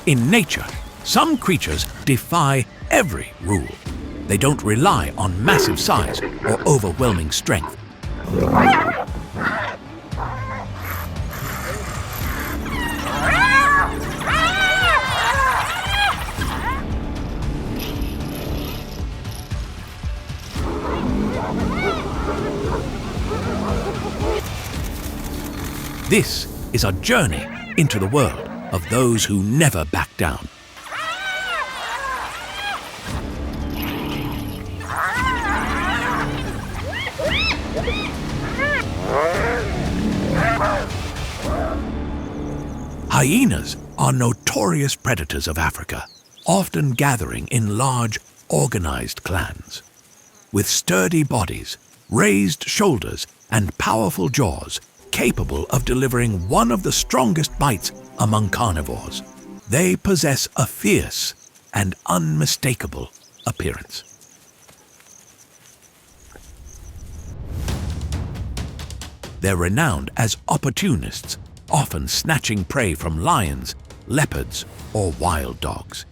In nature, some creatures defy every rule. They don't rely on massive size or overwhelming strength. This is a journey into the world of those who never back down. Hyenas are notorious predators of Africa, often gathering in large, organized clans. With sturdy bodies, raised shoulders, and powerful jaws, capable of delivering one of the strongest bites among carnivores, they possess a fierce and unmistakable appearance. They're renowned as opportunists, often snatching prey from lions, leopards, or wild dogs.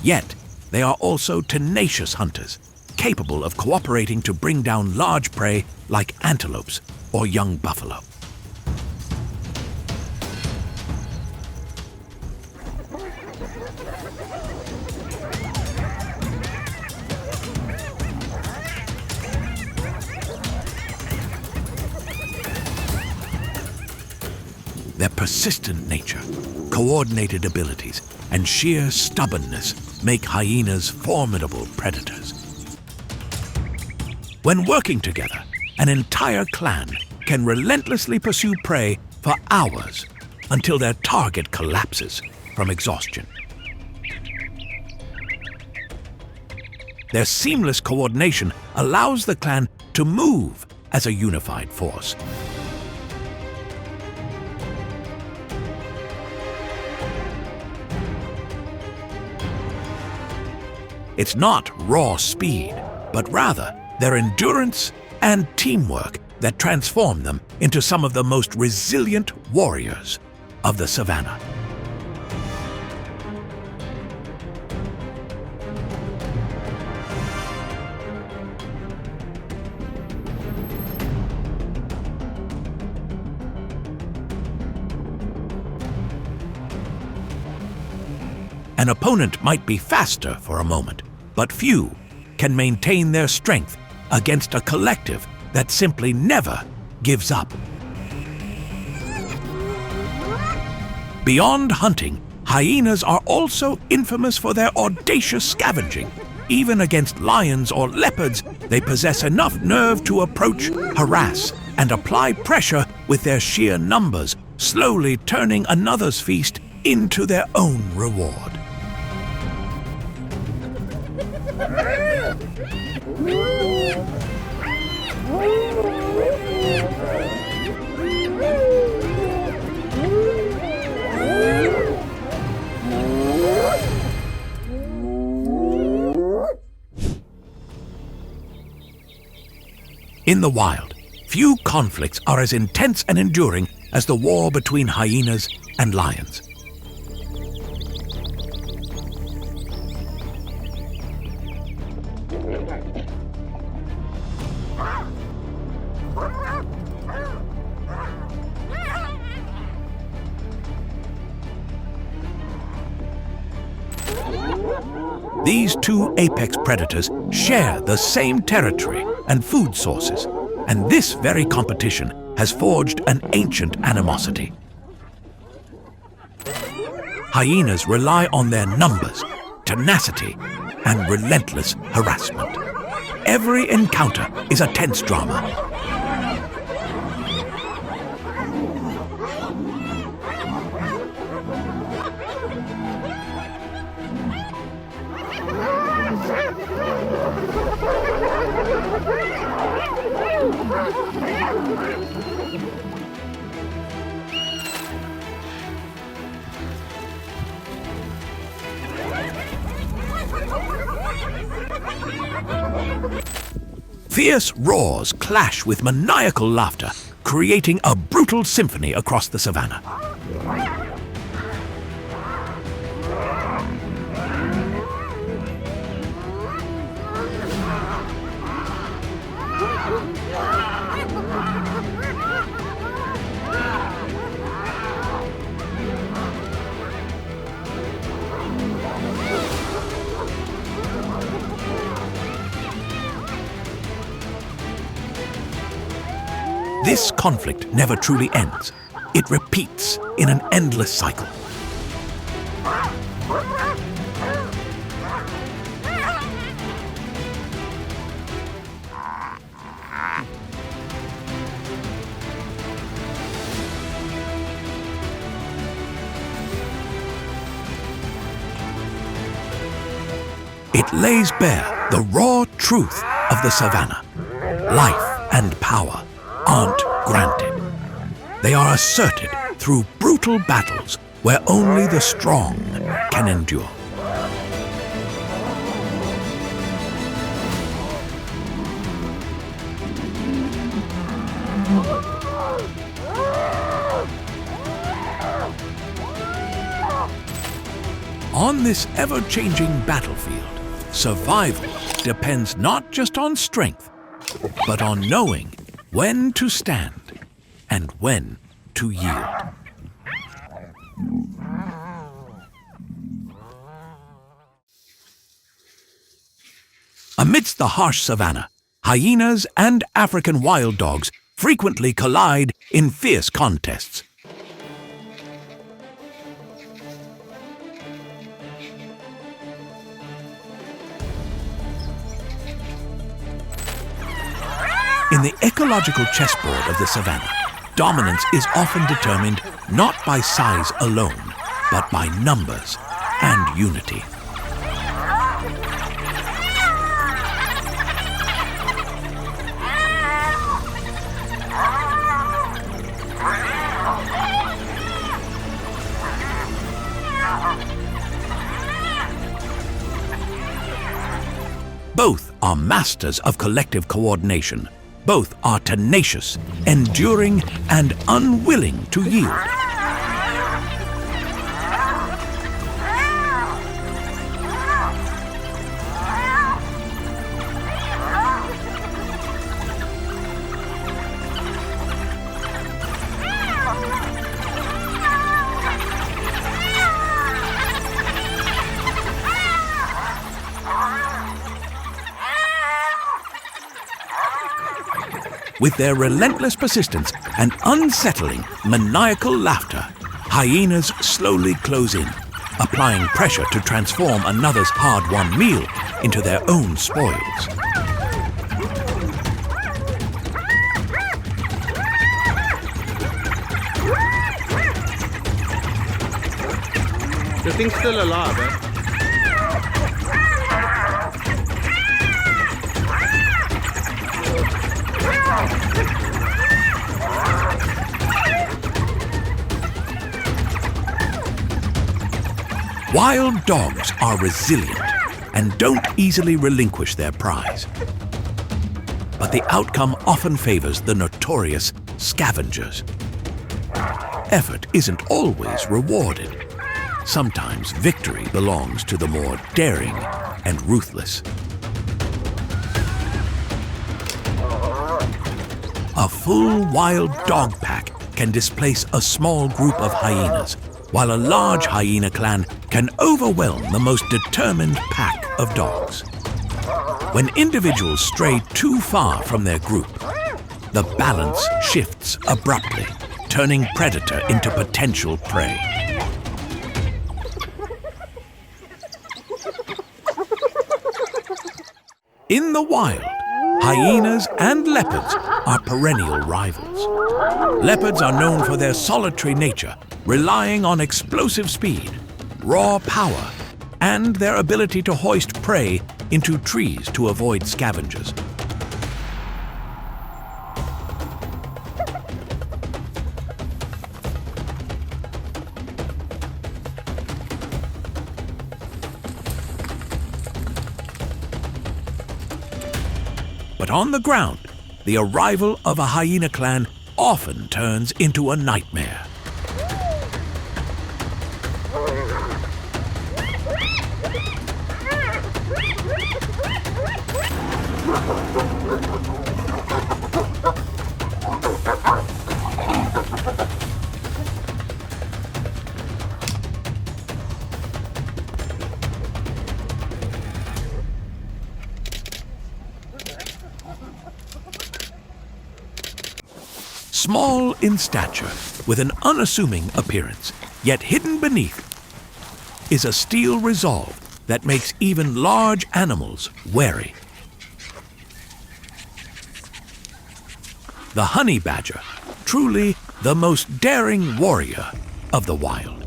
Yet, they are also tenacious hunters, capable of cooperating to bring down large prey like antelopes or young buffalo. Their persistent nature, coordinated abilities, and sheer stubbornness make hyenas formidable predators. When working together, an entire clan can relentlessly pursue prey for hours until their target collapses from exhaustion. Their seamless coordination allows the clan to move as a unified force. It's not raw speed, but rather their endurance and teamwork that transform them into some of the most resilient warriors of the savannah. An opponent might be faster for a moment, but few can maintain their strength against a collective that simply never gives up. Beyond hunting, hyenas are also infamous for their audacious scavenging. Even against lions or leopards, they possess enough nerve to approach, harass, and apply pressure with their sheer numbers, slowly turning another's feast into their own reward. In the wild, few conflicts are as intense and enduring as the war between hyenas and lions. These two apex predators share the same territory and food sources, and this very competition has forged an ancient animosity. Hyenas rely on their numbers, tenacity, and relentless harassment. Every encounter is a tense drama. Fierce roars clash with maniacal laughter creating a brutal symphony across the savannah. This conflict never truly ends. It repeats in an endless cycle. It lays bare the raw truth of the savannah. Life and power aren't granted. They are asserted through brutal battles where only the strong can endure. On this ever-changing battlefield, survival depends not just on strength, but on knowing when to stand and when to yield. Amidst the harsh savannah, hyenas and African wild dogs frequently collide in fierce contests. In the ecological chessboard of the savannah, dominance is often determined not by size alone, but by numbers and unity. Both are masters of collective coordination. Both are tenacious, enduring, and unwilling to yield. With their relentless persistence and unsettling, maniacal laughter, hyenas slowly close in, applying pressure to transform another's hard-won meal into their own spoils. The thing's still alive, eh? Wild dogs are resilient and don't easily relinquish their prize. But the outcome often favors the notorious scavengers. Effort isn't always rewarded. Sometimes victory belongs to the more daring and ruthless. A full wild dog pack can displace a small group of hyenas, while a large hyena clan can overwhelm the most determined pack of dogs. When individuals stray too far from their group, the balance shifts abruptly, turning predator into potential prey. In the wild, hyenas and leopards are perennial rivals. Leopards are known for their solitary nature, relying on explosive speed, raw power, and their ability to hoist prey into trees to avoid scavengers. But on the ground, the arrival of a hyena clan often turns into a nightmare. Small in stature, with an unassuming appearance, yet hidden beneath is a steel resolve that makes even large animals wary. The honey badger, truly the most daring warrior of the wild.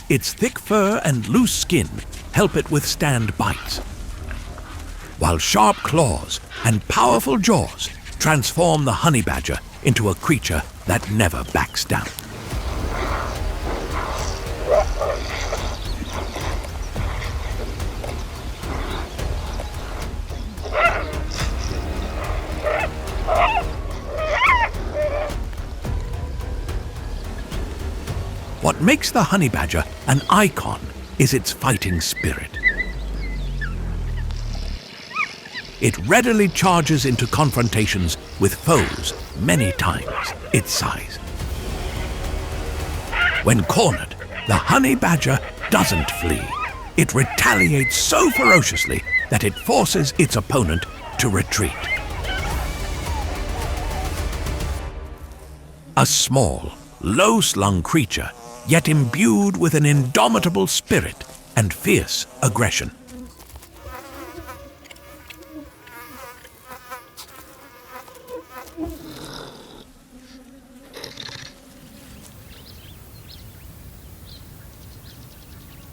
Its thick fur and loose skin help it withstand bites, while sharp claws and powerful jaws transform the honey badger into a creature that never backs down. What makes the honey badger an icon is its fighting spirit. It readily charges into confrontations with foes many times its size. When cornered, the honey badger doesn't flee. It retaliates so ferociously that it forces its opponent to retreat. A small, low-slung creature, yet imbued with an indomitable spirit and fierce aggression.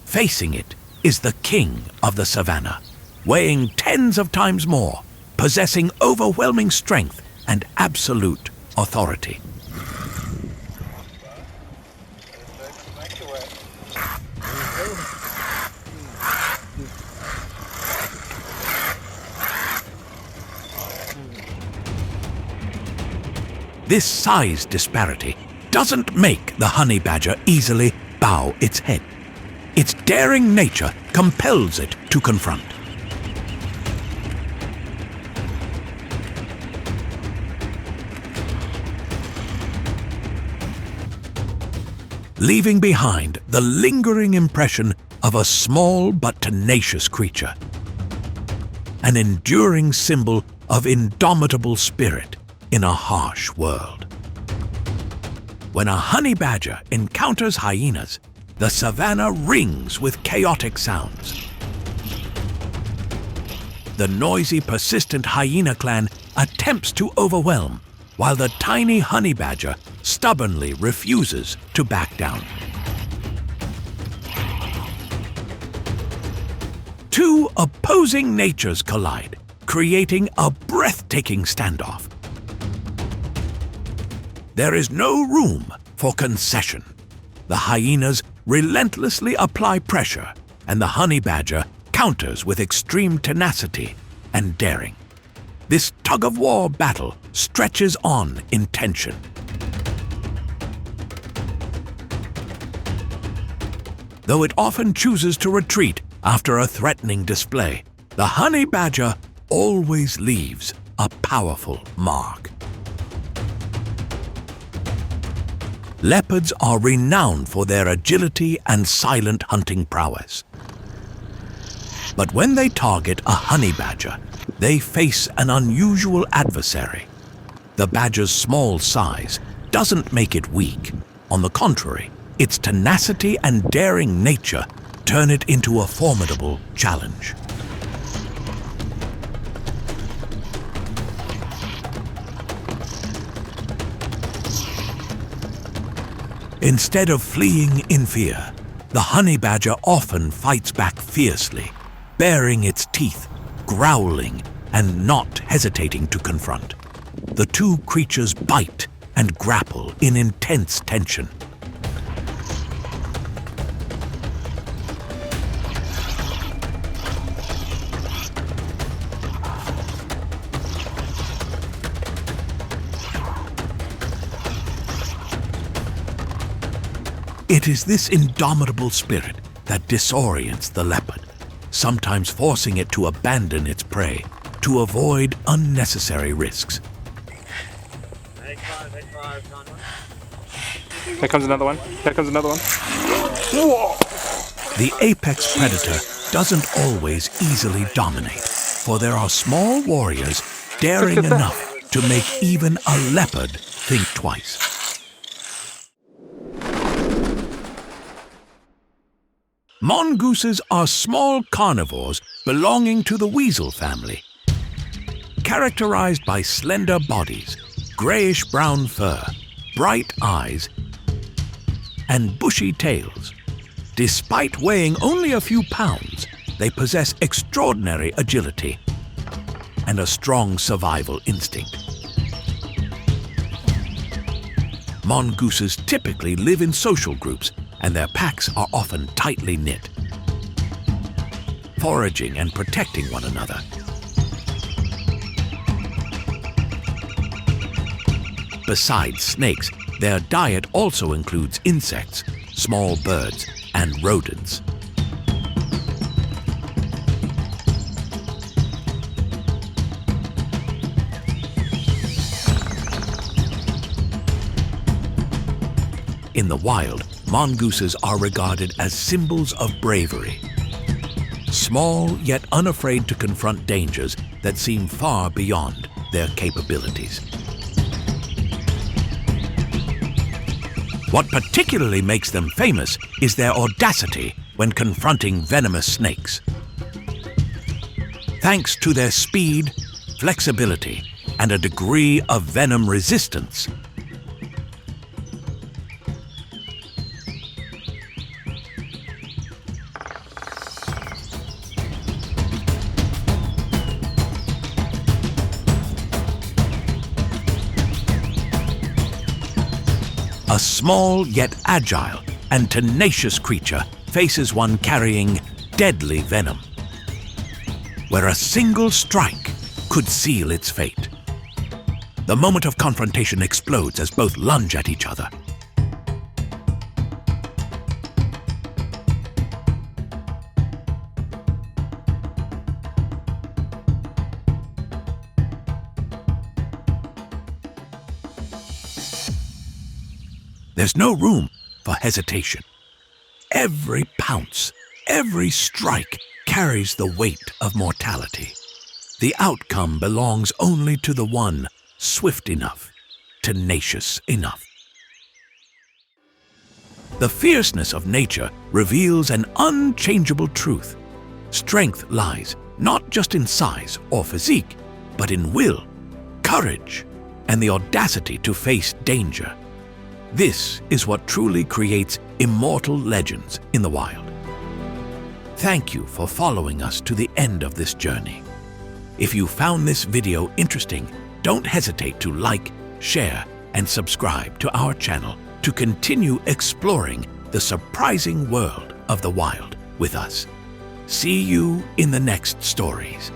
Facing it is the king of the savannah, weighing tens of times more, possessing overwhelming strength and absolute authority. This size disparity doesn't make the honey badger easily bow its head. Its daring nature compels it to confront. Leaving behind the lingering impression of a small but tenacious creature, an enduring symbol of indomitable spirit in a harsh world. When a honey badger encounters hyenas, the savannah rings with chaotic sounds. The noisy, persistent hyena clan attempts to overwhelm, while the tiny honey badger stubbornly refuses to back down. Two opposing natures collide, creating a breathtaking standoff. There is no room for concession. The hyenas relentlessly apply pressure, and the honey badger counters with extreme tenacity and daring. This tug-of-war battle stretches on in tension. Though it often chooses to retreat after a threatening display, the honey badger always leaves a powerful mark. Leopards are renowned for their agility and silent hunting prowess. But when they target a honey badger, they face an unusual adversary. The badger's small size doesn't make it weak. On the contrary, its tenacity and daring nature turn it into a formidable challenge. Instead of fleeing in fear, the honey badger often fights back fiercely, baring its teeth, growling, and not hesitating to confront. The two creatures bite and grapple in intense tension. It is this indomitable spirit that disorients the leopard, sometimes forcing it to abandon its prey to avoid unnecessary risks. There comes another one. There comes another one. Whoa! The apex predator doesn't always easily dominate, for there are small warriors daring enough to make even a leopard think twice. Mongooses are small carnivores belonging to the weasel family. Characterized by slender bodies, grayish-brown fur, bright eyes, and bushy tails. Despite weighing only a few pounds, they possess extraordinary agility and a strong survival instinct. Mongooses typically live in social groups, and their packs are often tightly knit, foraging and protecting one another. Besides snakes, their diet also includes insects, small birds, and rodents. In the wild, mongooses are regarded as symbols of bravery. Small yet unafraid to confront dangers that seem far beyond their capabilities. What particularly makes them famous is their audacity when confronting venomous snakes. Thanks to their speed, flexibility, and a degree of venom resistance, a small yet agile and tenacious creature faces one carrying deadly venom, where a single strike could seal its fate. The moment of confrontation explodes as both lunge at each other. There's no room for hesitation. Every pounce, every strike carries the weight of mortality. The outcome belongs only to the one swift enough, tenacious enough. The fierceness of nature reveals an unchangeable truth. Strength lies not just in size or physique, but in will, courage, and the audacity to face danger. This is what truly creates immortal legends in the wild. Thank you for following us to the end of this journey. If you found this video interesting, don't hesitate to like, share, and subscribe to our channel to continue exploring the surprising world of the wild with us. See you in the next stories.